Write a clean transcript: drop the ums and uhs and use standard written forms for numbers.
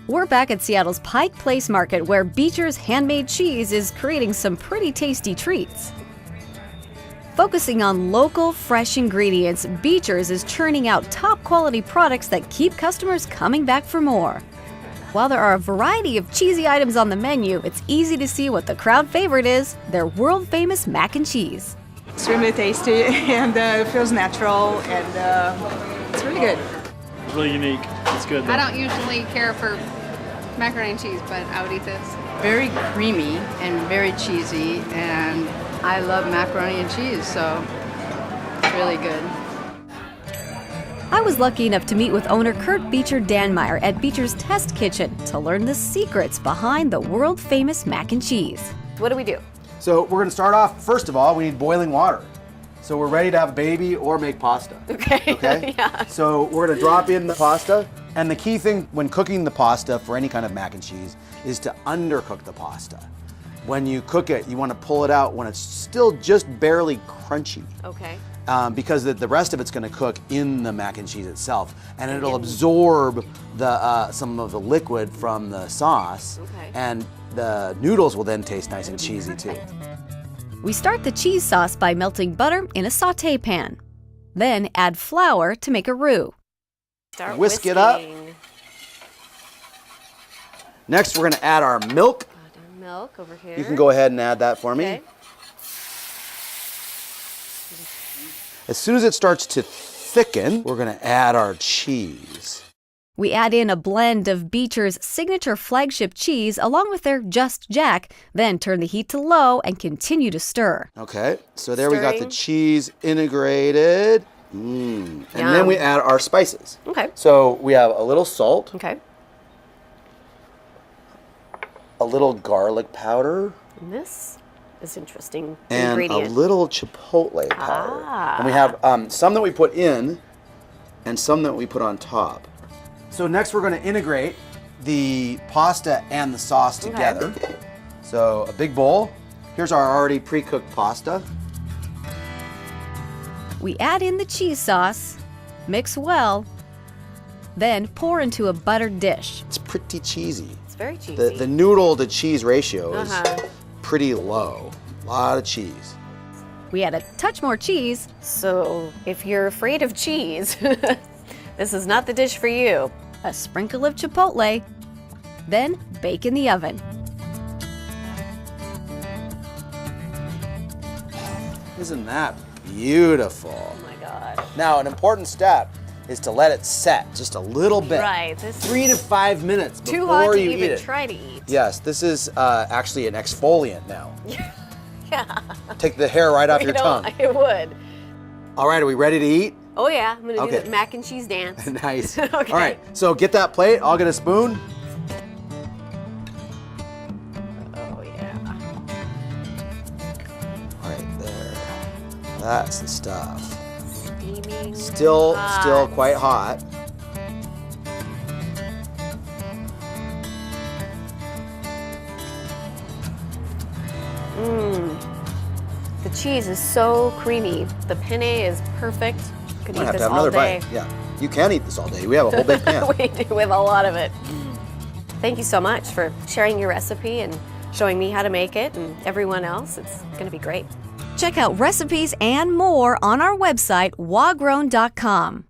We're back at Seattle's Pike Place Market, where Beechers Handmade cheese is creating some pretty tasty treats. Focusing on local, fresh ingredients, Beechers is churning out top-quality products that keep customers coming back for more. While there are a variety of cheesy items on the menu, it's easy to see what the crowd favorite is, their world-famous mac and cheese. Extremely tasty and it feels natural and it's really good. It's really unique. It's good though. I don't usually care for macaroni and cheese, but I would eat this. Very creamy and very cheesy, and I love macaroni and cheese, so it's really good. I was lucky enough to meet with owner Kurt Beecher Dammeier at Beechers Test Kitchen to learn the secrets behind the world-famous mac and cheese. What do we do? So we're going to start off, first of all, we need boiling water. So we're ready to have a baby or make pasta. Okay. Yeah. So we're going to drop in the pasta. And the key thing when cooking the pasta for any kind of mac and cheese is to undercook the pasta. When you cook it, you want to pull it out when it's still just barely crunchy. Okay. Because the rest of it's going to cook in the mac and cheese itself, and it'll absorb the some of the liquid from the sauce, and the noodles will then taste nice and cheesy too. We start the cheese sauce by melting butter in a sauté pan. Then add flour to make a roux. Whisk it up. Next, we're going to add our milk. Milk over here. You can go ahead and add that for me. Okay. As soon as it starts to thicken, we're going to add our cheese. We add in a blend of Beechers' signature flagship cheese along with their Just Jack, then turn the heat to low and continue to stir. Okay, so there we got the cheese integrated. And then we add our spices. Okay. So we have a little salt. Okay. A little garlic powder. And this is interesting and ingredient. a little chipotle powder. And we have some that we put in and some that we put on top. So next we're going to integrate the pasta and the sauce together. So a big bowl. Here's our already pre-cooked pasta. We add in the cheese sauce, mix well, then pour into a buttered dish. It's pretty cheesy. It's very cheesy. The noodle to cheese ratio is pretty low. A lot of cheese. We add a touch more cheese. So if you're afraid of cheese, this is not the dish for you. A sprinkle of chipotle, then bake in the oven. Isn't that beautiful? Oh my God. Now, an important step is to let it set just a little bit. Right. This 3 to 5 minutes too before hot to you even eat it. try to eat. Yes, this is actually an exfoliant now. Yeah. Take the hair right off your tongue. It would. All right, are we ready to eat? Oh yeah, I'm gonna do the mac and cheese dance. Nice. Okay. All right, so get that plate. I'll get a spoon. Oh yeah. Right there. That's the stuff. Steaming. Still hot. quite hot. The cheese is so creamy. The penne is perfect. Could I eat have this to have all another day. bite. Yeah, you can eat this all day. We have a whole big pan. We do with a lot of it. Thank you so much for sharing your recipe and showing me how to make it and everyone else. It's going to be great. Check out recipes and more on our website, wagrown.com.